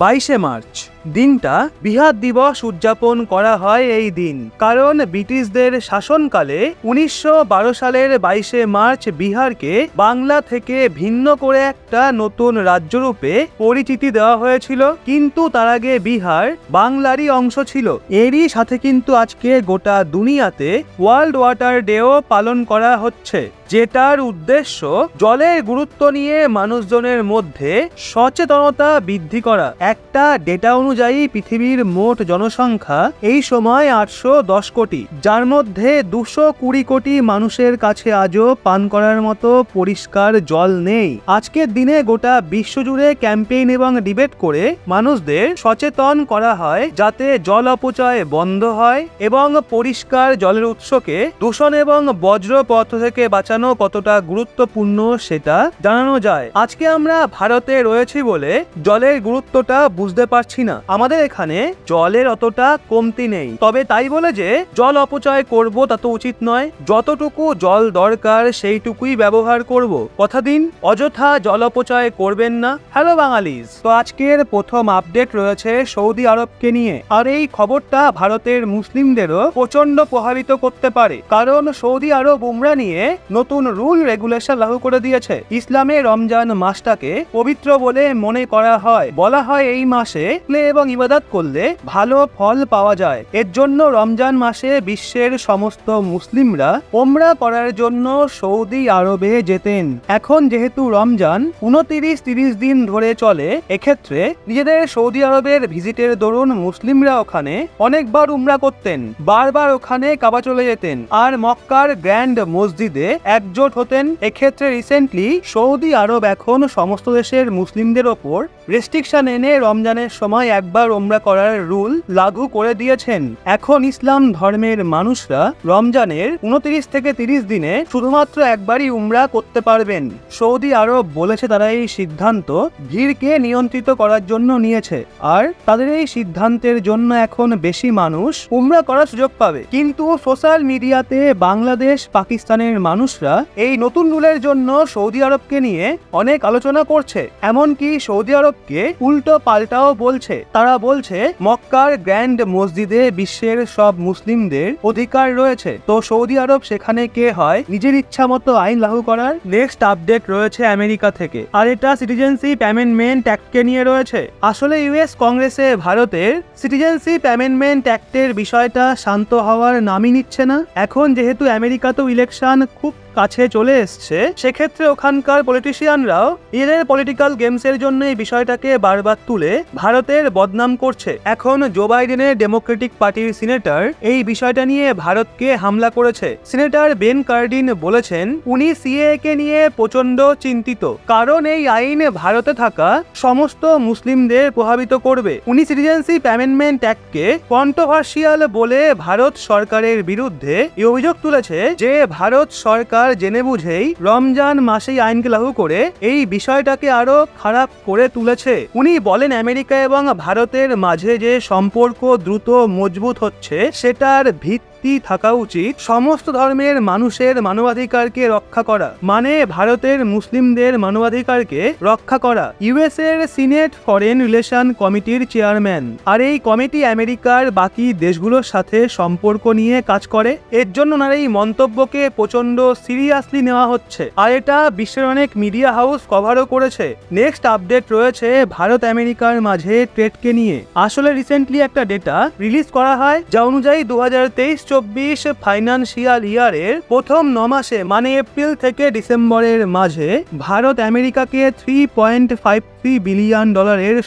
22শে March দিনটা বিহার দিবস উদযাপন করা হয় এই দিন, কারণ ব্রিটিশদের শাসনকালে 1912 সালের 22শে মার্চ বিহারকে বাংলা থেকে ভিন্ন করে একটা নতুন রাজ্যরূপে পরিচিতি দেওয়া হয়েছিল। কিন্তু তার আগে বিহার বাংলারই অংশ ছিল। এরই সাথে কিন্তু আজকে গোটা দুনিয়াতে ওয়ার্ল্ড ওয়াটার ডেও পালন করা হচ্ছে, যেটার উদ্দেশ্য জলের গুরুত্ব নিয়ে মানুষজনের মধ্যে সচেতনতা বৃদ্ধি করা। একটা ডেটা অনুযায়ী পৃথিবীর মোট জনসংখ্যা এই সময় 810 কোটি, যার মধ্যে 220 কোটি মানুষের কাছে আজও পান করার মতো পরিষ্কার জল নেই। আজকের দিনে গোটা বিশ্বজুড়ে ক্যাম্পেইন এবং ডিবেট করে মানুষদের সচেতন করা হয়, যাতে জল অপচয় বন্ধ হয় এবং পরিষ্কার জলের উৎসকে দূষণ এবং বজ্র পদার্থ থেকে বাঁচানো কতটা গুরুত্বপূর্ণ সেটা জানানো যায়। আজকে আমরা ভারতে রয়েছি বলে জলের গুরুত্বটা বুঝতে পারছি না। আমাদের এখানে জলের অতটা কমতি নেই, তবে তাই বলে যে জল অপচয় করব তা তো উচিত নয়। যতটুকু জল দরকার সেইটুকুই ব্যবহার করব। কথা দিন অযথা জল অপচয় করবেন না। হ্যালো বাঙালিজ, তো আজকের প্রথম আপডেট রয়েছে সৌদি আরবকে নিয়ে। আর এই খবরটা ভারতের মুসলিমদেরও প্রচন্ড প্রভাবিত করতে পারে, কারণ সৌদি আরব উমরা নিয়ে নতুন রুল রেগুলেশন লাগু করে দিয়েছে। ইসলামে রমজান মাসটাকে পবিত্র বলে মনে করা হয়। বলা হয় এই মাসে এবং ইবাদত করলে ভালো ফল পাওয়া যায়। এর জন্য রমজান মাসে বিশ্বের সমস্ত মুসলিমরা ওমরা করার জন্য সৌদি আরবে যেতেন। এখন যেহেতু রমজান 29-30 দিন ধরে চলে, এক্ষেত্রে নিজেদের সৌদি আরবের ভিজিটের দরুন মুসলিমরা ওখানে অনেকবার উমরা করতেন, বারবার ওখানে কাবা চলে যেতেন আর মক্কার গ্র্যান্ড মসজিদে একজোট হতেন। এক্ষেত্রে রিসেন্টলি সৌদি আরব এখন সমস্ত দেশের মুসলিমদের ওপর রেস্ট্রিকশন এনে রমজানের সময় একবার উমরা করার রুল লাগু করে দিয়েছেন। এখন ইসলাম ধর্মের মানুষরা রমজানের 29 থেকে 30 দিনে শুধুমাত্র একবারই উমরা করতে পারবেন। সৌদি আরব বলেছে তারা এই সিদ্ধান্ত ভিড়কে নিয়ন্ত্রিত করার জন্য নিয়েছে, আর তাদের এই সিদ্ধান্তের জন্য এখন বেশি মানুষ উমরা করার সুযোগ পাবে। কিন্তু সোশ্যাল মিডিয়াতে বাংলাদেশ পাকিস্তানের মানুষরা এই নতুন রুলের জন্য সৌদি আরবকে নিয়ে অনেক আলোচনা করছে, এমনকি সৌদি আরবকে উল্টো পাল্টাও বলছে। তারা বলছে মক্কার গ্র্যান্ড মসজিদে বিশ্বের সব মুসলিমদের অধিকার রয়েছে, তো সৌদি আরব সেখানে কে হয় নিজের ইচ্ছা মতো আইন লাগু করার। নেক্সট আপডেট রয়েছে আমেরিকা থেকে, আর এটা সিটিজেনশিপ অ্যামেন্ডমেন্ট অ্যাক্টকে নিয়ে রয়েছে। আসলে ইউএস কংগ্রেসে ভারতের সিটিজেনশিপ অ্যামেন্ডমেন্ট অ্যাক্টের বিষয়টা শান্ত হওয়ার নামই নিচ্ছে না। এখন যেহেতু আমেরিকাতেও ইলেকশন খুব কাছে চলে এসছে, সেক্ষেত্রে ওখানকার পলিটিশিয়ানরাও নিজেদের পলিটিক্যাল গেমসের জন্য এই বিষয়টাকে বারবার তুলে ভারতের বদনাম করছে। এখন জো বাইডেনের ডেমোক্রেটিক পার্টির সিনেটর এই বিষয়টা নিয়ে ভারতকে হামলা করেছে। সিনেটর বেন কার্ডিন বলেছেন উনি সিএএ কে নিয়ে প্রচন্ড চিন্তিত, কারণ এই আইন ভারতে থাকা সমস্ত মুসলিমদের প্রভাবিত করবে। উনি সিটিজেনশিপ অ্যামেন্ডমেন্ট অ্যাক্টকে কন্ট্রোভার্সিয়াল বলে ভারত সরকারের বিরুদ্ধে এই অভিযোগ তুলেছে যে ভারত সরকার জেনে বুঝেই রমজান মাসেই আইনকে লাগু করে এই বিষয়টাকে আরো খারাপ করে তুলেছে। উনি বলেন আমেরিকা এবং ভারতের মাঝে যে সম্পর্ক দ্রুত মজবুত হচ্ছে, সেটার ভিত্তি থাকা উচিত সমস্ত ধর্মের মানুষের মানবাধিকারকে রক্ষা করা, মানে ভারতের মুসলিমদের মানবাধিকারকে রক্ষা করা। ইউএস এর সিনেট ফরেন রিলেশন কমিটির চেয়ারম্যান, আর এই কমিটি আমেরিকার বাকি দেশগুলোর সাথে সম্পর্ক নিয়ে কাজ করে। এর জন্য ওনার এই মন্তব্যকে প্রচন্ড সিরিয়াসলি নেওয়া হচ্ছে, আর এটা বিশ্বের অনেক মিডিয়া হাউস কভারও করেছে। নেক্সট আপডেট রয়েছে ভারত আমেরিকার মাঝে ট্রেডকে নিয়ে। আসলে রিসেন্টলি একটা ডেটা রিলিজ করা হয়, যা অনুযায়ী 2023-24 ফাইন্যান্সিয়াল ইয়ারের প্রথম 9 মাসে, মানে এপ্রিল থেকে ডিসেম্বরের মাঝে ভারত আমেরিকাকে $3.53 বিলিয়ন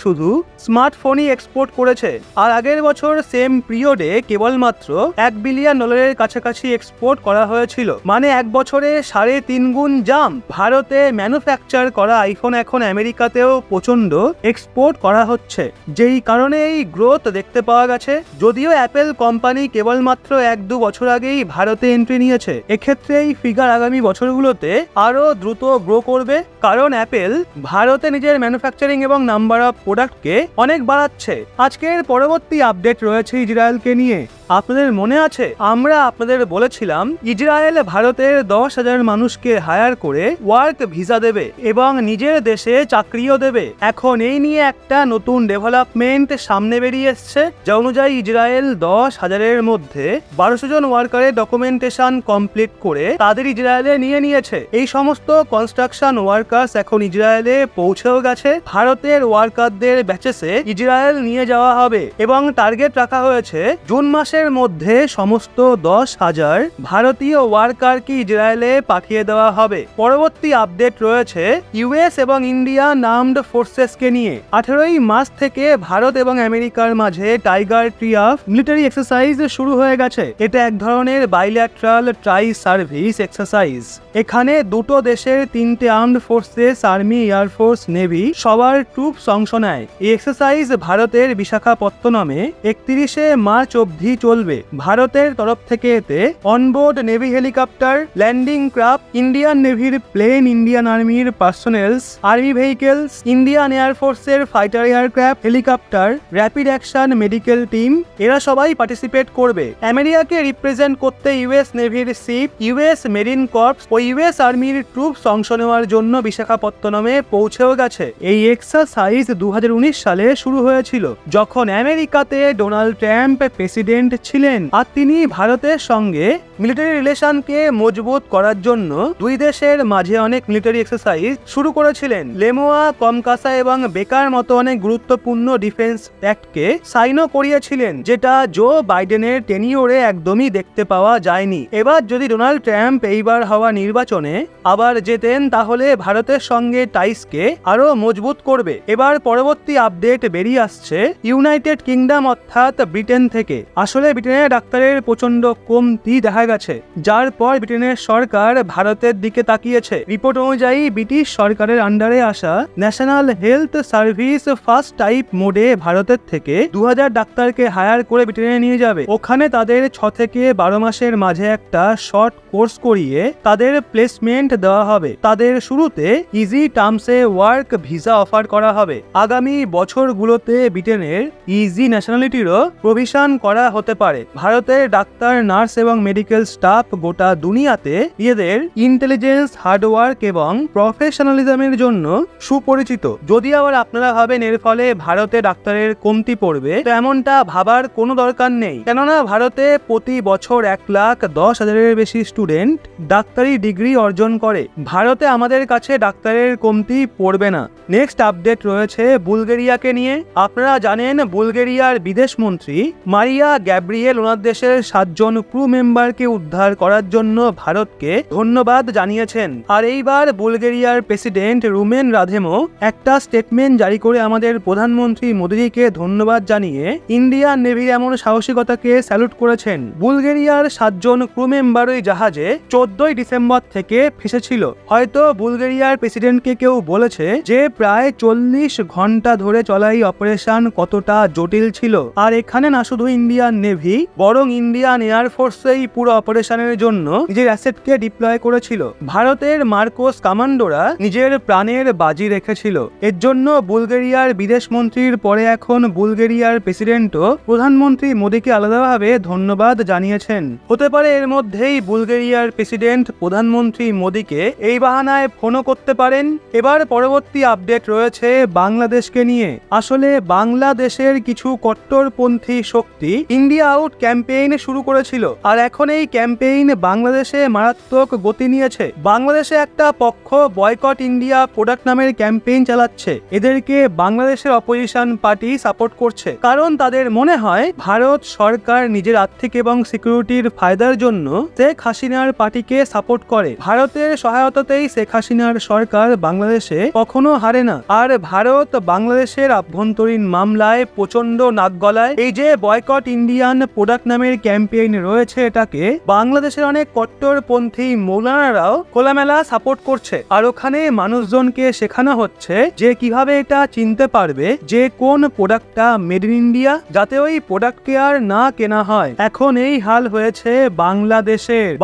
শুধু স্মার্টফোনই এক্সপোর্ট করেছে। আর আগের বছর সেম পিরিয়ডে কেবলমাত্র $1 বিলিয়ন কাছাকাছি এক্সপোর্ট করা হয়েছিল, মানে এক বছরে 3.5 গুণ জাম। ভারতে ম্যানুফ্যাকচার করা আইফোন এখন আমেরিকাতেও প্রচন্ড এক্সপোর্ট করা হচ্ছে, যেই কারণে এই গ্রোথ দেখতে পাওয়া গেছে। যদিও অ্যাপেল কোম্পানি কেবলমাত্র 1-2 বছর আগেই ভারতে এন্ট্রি নিয়েছে, এক্ষেত্রে এই ফিগার আগামী বছরগুলোতে আরো দ্রুত গ্রো করবে, কারণ অ্যাপেল ভারতে নিজের ম্যানুফ্যাকচারিং এবং নাম্বার অফ প্রোডাক্টকে অনেক বাড়াচ্ছে। আজকের পরবর্তী আপডেট রয়েছে ইসরায়েলকে নিয়ে। আপনাদের মনে আছে আমরা আপনাদের বলেছিলাম ইসরায়েল ভারতের 10,000 মানুষকে হায়ার করে ওয়ার্ক ভিসা দেবে এবং নিজের দেশে চাকরিও দেবে। এখন এই নিয়ে একটা নতুন ডেভেলপমেন্ট সামনে বেরিয়ে এসছে, যা অনুযায়ী ইসরায়েল 10,000-এর মধ্যে 1200 জন ওয়ার্কারের ডকুমেন্টেশন কমপ্লিট করে তাদের ইসরায়েলে নিয়ে নিয়েছে। এই সমস্ত কনস্ট্রাকশন ওয়ার্কার্স এখন ইসরায়েলে পৌঁছেও গেছে। ভারতের ওয়ার্কারদের ব্যাচেসে ইসরায়েল নিয়ে যাওয়া হবে এবং টার্গেট রাখা হয়েছে জুন মাসের মধ্যে সমস্ত 10,000 ভারতীয় ওয়ার্কারকে ইসরায়েলে পাঠিয়ে দেওয়া হবে। পরবর্তী আপডেট রয়েছে ইউএস এবং ইন্ডিয়ান আর্মড ফোর্সেসকে নিয়ে। 18ই মার্চ থেকে ভারত এবং আমেরিকার মাঝে টাইগার ট্রিয়াফ মিলিটারি এক্সারসাইজ শুরু হয়ে গেছে। এটা এক ধরনের বাইল্যাট্রাল ট্রাই সার্ভিস এক্সারসাইজ। এখানে দুটো দেশের 3টে armed forces army, air force, navy সবার ট্রুপস অংশ নেয়। এই এক্সারসাইজ ভারতের বিশাখাপত্তনমে 31শে মার্চ অবধি চলবে। ভারতের তরফ থেকে এতে onboard navy helicopter, landing craft, Indian নেভির প্লেন, ইন্ডিয়ান আর্মির পার্সোনেলস, আর্মি ভেহিকেলস, ইন্ডিয়ান এয়ারফোর্সের fighter aircraft, helicopter, rapid action medical team এরা সবাই পার্টিসিপেট করবে। আমেরিকাকে রিপ্রেজেন্ট করতে ইউএস নেভির শিপ, ইউএস মেরিন কর্পস ও ইউএস আর্মির ট্রুপস অংশ নেওয়ার জন্য বিশাখাপত্তনমে পৌঁছেও গেছে। এই এক্সারসাইজ 2019 সালে শুরু হয়েছিল, যখন আমেরিকাতে ডোনাল্ড ট্রাম্প প্রেসিডেন্ট ছিলেন, আর তিনি ভারতের সঙ্গে মিলিটারি রিলেশনকে মজবুত করার জন্য দুই দেশের মাঝে অনেক মিলিটারি এক্সারসাইজ শুরু করেছিলেন। লেমোয়া, কমকাসা এবং বেকার মতো অনেক গুরুত্বপূর্ণ ডিফেন্স অ্যাক্টকে সাইনও করিয়েছিলেন, যেটা জো বাইডেনের টেনিওরে একদমই দেখতে পাওয়া যায়নি। এবার যদি ডোনাল্ড ট্রাম্প এইবার হওয়া নির্বাচনে আবার জেতেন, তাহলে ভারতের সঙ্গে টাইসকে আরো মজবুত করবে। এবার পরবর্তী আপডেট বেরিয়ে আসছে ইউনাইটেড কিংডম অর্থাৎ ব্রিটেন থেকে। আসলে ব্রিটেনের ডাক্তারের প্রচন্ড কমতি দেখা গেছে, যার পর ব্রিটেনের সরকার ভারতের দিকে তাকিয়েছে। রিপোর্ট অনুযায়ী ব্রিটিশ সরকারের আন্ডারে আসা national health service first type মোডে ভারতের থেকে 2000 ডাক্তারকে হায়ার করে ব্রিটেনে নিয়ে যাবে। ওখানে তাদের 6 থেকে 12 মাসের মাঝে একটা শর্ট কোর্স করিয়ে তাদের প্লেসমেন্ট দেওয়া হবে। তাদের শুরুতে ইজি টার্মসে ওয়ার্ক ভিসা অফার করা হবে। আগামী বছরগুলোতে ব্রিটেনের ইজি ন্যাশনালিটিরও প্রভিশন করা হতে পারে। ভারতের ডাক্তার, নার্স এবং মেডিকেল স্টাফ গোটা দুনিয়াতে নিজেদের ইন্টেলিজেন্স, হার্ডওয়ার্ক এবং প্রফেশনালিজমের জন্য সুপরিচিত। যদি আবার আপনারা ভাবেন এর ফলে ভারতে ডাক্তারের কমতি পড়বে, তো এমনটা ভাবার কোনো দরকার নেই, কেননা ভারতে প্রতি বছর 1,10,000-এর বেশি স্টুডেন্ট ডাক্তারি ডিগ্রি অর্জন করে। ভারতে আমাদের কাছে ডাক্তারের কমতি পড়বে না। নেক্সট আপডেট রয়েছে বুলগেরিয়াকে নিয়ে। আপনারা জানেন বুলগেরিয়ার বিদেশ মন্ত্রী মারিয়া গ্যাব্রিয়েল ওনার দেশের 7 জন ক্রু মেম্বারকে উদ্ধার করার জন্য ভারতকে ধন্যবাদ জানিয়েছেন। আর এইবার বুলগেরিয়ার প্রেসিডেন্ট রুমেন রাদেমও একটা স্টেটমেন্ট জারি করে আমাদের প্রধানমন্ত্রী মোদিকে ধন্যবাদ জানিয়ে ইন্ডিয়ান নেভির এমন সাহসিকতাকে স্যালুট করেছেন। বুলগেরিয়ার 7 জন ক্রু মেম্বার ওই জাহাজে 14ই ডিসেম্বর থেকে ফেসেছিল। হয়তো বুলগেরিয়ার প্রেসিডেন্টকে কেউ বলেছে যে প্রায় 40 ঘন্টা ধরে চলা এই অপারেশন কতটা জটিল ছিল। আর এখানে না শুধু ইন্ডিয়ান নেভি, বরং ইন্ডিয়ান এয়ারফোর্স এই পুরো অপারেশনের জন্য নিজের অ্যাসেটকে ডিপ্লয় করেছিল। ভারতের মার্কোস কমান্ডোরা নিজের প্রাণের বাজি রেখেছিল। এর জন্য বুলগেরিয়ার বিদেশ মন্ত্রীর পরে এখন বুলগেরিয়ার প্রেসিডেন্টও প্রধানমন্ত্রী মোদিকে আলাদাভাবে ধন্যবাদ জানিয়েছেন। হতে পারে এর মধ্যেই বুলগেরিয়ার প্রেসিডেন্ট প্রধানমন্ত্রী মোদিকে এই বাহানায় ফোনও করতে পারেন। এবার পরবর্তী আপডেট রয়েছে বাংলাদেশকে নিয়ে। আসলে বাংলাদেশের কিছু কট্টরপন্থী শক্তি ইন্ডিয়া আউট ক্যাম্পেইন শুরু করেছিল, আর এখন এই ক্যাম্পেইন বাংলাদেশে মারাত্মক গতি নিয়েছে। বাংলাদেশে একটা পক্ষ বয়কট ইন্ডিয়া প্রোডাক্ট নামের ক্যাম্পেইন চালাচ্ছে। এদেরকে বাংলাদেশের অপোজিশন পার্টি সাপোর্ট করছে, কারণ তাদের মনে হয় ভারত সরকার নিজের আর্থিক এবং সিকিউরিটির ফায়দার জন্য শেখ হাসিনার পার্টিকে সাপোর্ট করে। ভারতের সহায়তাতেই শেখ হাসিনার সরকার বাংলাদেশে কখনো হারে না। আর ভারত বাংলাদেশের আভ্যন্তরীণ মামলায় প্রচন্ড নাক গলায়। এই যে বয়কট ইন্ডিয়ান প্রোডাক্ট নামের ক্যাম্পেইন রয়েছে, এটাকে বাংলাদেশের অনেক কট্টরপন্থী মৌলানারাও খোলামেলা সাপোর্ট করছে। আর ওখানে মানুষজনকে শেখানো হচ্ছে যে কিভাবে এটা চিনতে পারবে যে কোন প্রোডাক্টটা মেড ইন ইন্ডিয়া, যাতে ওই প্রোডাক্টকে আর না কেনা হয়। এখন এই হাল হয়েছে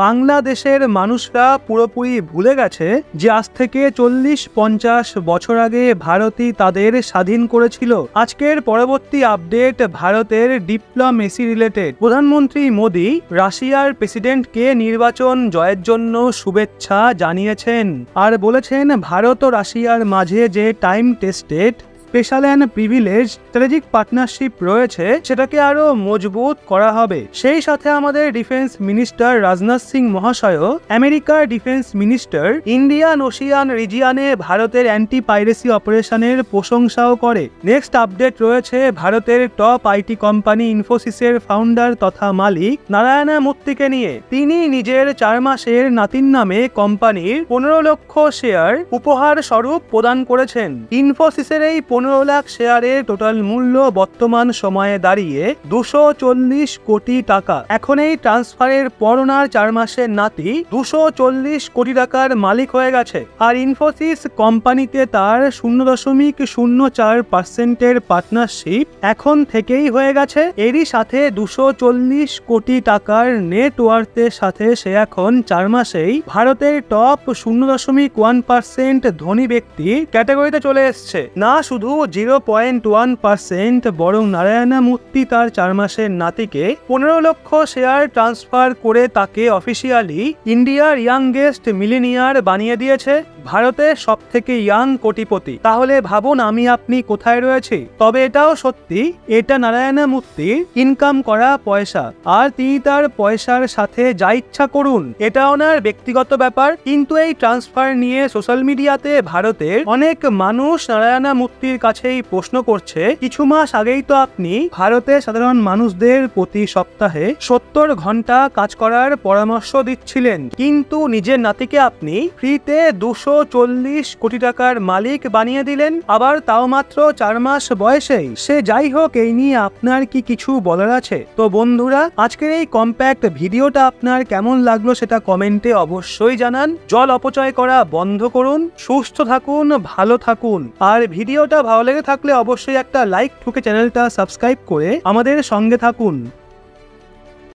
বাংলাদেশের মানুষরা পুরোপুরি ভুলে গেছে যে আজ থেকে 40-50 বছর আগে ভারতই তাদের স্বাধীন করেছিল। আজকের পরবর্তী আপডেট ভারতের ডিপ্লোমেসি রিলেটেড। প্রধানমন্ত্রী মোদী রাশিয়ার প্রেসিডেন্টকে নির্বাচন জয়ের জন্য শুভেচ্ছা জানিয়েছেন আর বলেছেন ভারত ও রাশিয়ার মাঝে যে time tested special and privilege strategic partnership রয়েছে সেটাকে আরো মজবুত করা হবে। সেই সাথে আমাদের ডিফেন্স মিনিস্টার রাজনাথ সিং মহাশয়ও আমেরিকার ডিফেন্স মিনিস্টার ইন্ডিয়ান ওশিয়ান রিজিয়নে ভারতের অ্যান্টি পাইরেসি অপারেশনের প্রশংসাও করে। নেক্সট আপডেট রয়েছে ভারতের টপ আইটি কোম্পানি ইনফোসিসের ফাউন্ডার তথা মালিক নারায়ণা মূর্তিকে নিয়ে। তিনি নিজের 4 মাসের নাতির নামে কোম্পানির 15 লক্ষ শেয়ার উপহার স্বরূপ প্রদান করেছেন। ইনফোসিসের এই 15 লাখ শেয়ারের টোটাল মূল্য বর্তমান সময়ে দাঁড়িয়ে 240 কোটি টাকা। এখন এই ট্রান্সফারের পর ওনার 4 মাসের নাতি 240 কোটি টাকার মালিক হয়ে গেছে। আর ইনফোসিস কোম্পানিতে তার 0.04% পার্টনারশিপ এখন থেকেই হয়ে গেছে। এরই সাথে 240 কোটি টাকার নেটওয়ার্থের সাথে সে এখন 4 মাসেই ভারতের টপ 0.1% ধনী ব্যক্তি ক্যাটাগরিতে চলে এসছে। না শুধু 0.1%, বরং নারায়ণা মূর্তি তার 4 মাসের নাতিকে 15 লক্ষ শেয়ার ট্রান্সফার করে তাকে অফিসিয়ালি ইন্ডিয়ার ইয়াংগেস্ট মিলিনিয়ার বানিয়ে দিয়েছে, ভারতের সব থেকে ইয়াং কোটিপতি। তাহলে ভাবুন আমি আপনি কোথায় রয়েছি। তবে এটাও সত্যি, এটা নারায়ণা মূর্তির ইনকাম করা পয়সা, আর তিনি তার পয়সার সাথে যা ইচ্ছা করুন, এটা ওনার ব্যক্তিগত ব্যাপার। কিন্তু এই ট্রান্সফার নিয়ে সোশ্যাল মিডিয়াতে ভারতের অনেক মানুষ নারায়ণা মূর্তির কাছেই প্রশ্ন করছে, কিছু মাস আগেই তো আপনি ভারতের সাধারণ মানুষদের প্রতি সপ্তাহে 70 ঘন্টা কাজ করার পরামর্শ দিচ্ছিলেন, কিন্তু নিজের নাতিকে আপনি ফ্রিতে 240 কোটি টাকার মালিক বানিয়ে দিলেন, আবার তাও মাত্র 4 মাস বয়সেই। সে যাই হোক, এই নিয়ে আপনার কি কিছু বলার আছে? তো বন্ধুরা, আজকের এই কম্প্যাক্ট ভিডিওটা আপনার কেমন লাগলো সেটা কমেন্টে অবশ্যই জানান। জল অপচয় করা বন্ধ করুন, সুস্থ থাকুন, ভালো থাকুন। আর ভিডিওটা ভালো লেগে থাকলে অবশ্যই একটা লাইক ঠুকে চ্যানেলটা সাবস্ক্রাইব করে আমাদের সঙ্গে থাকুন।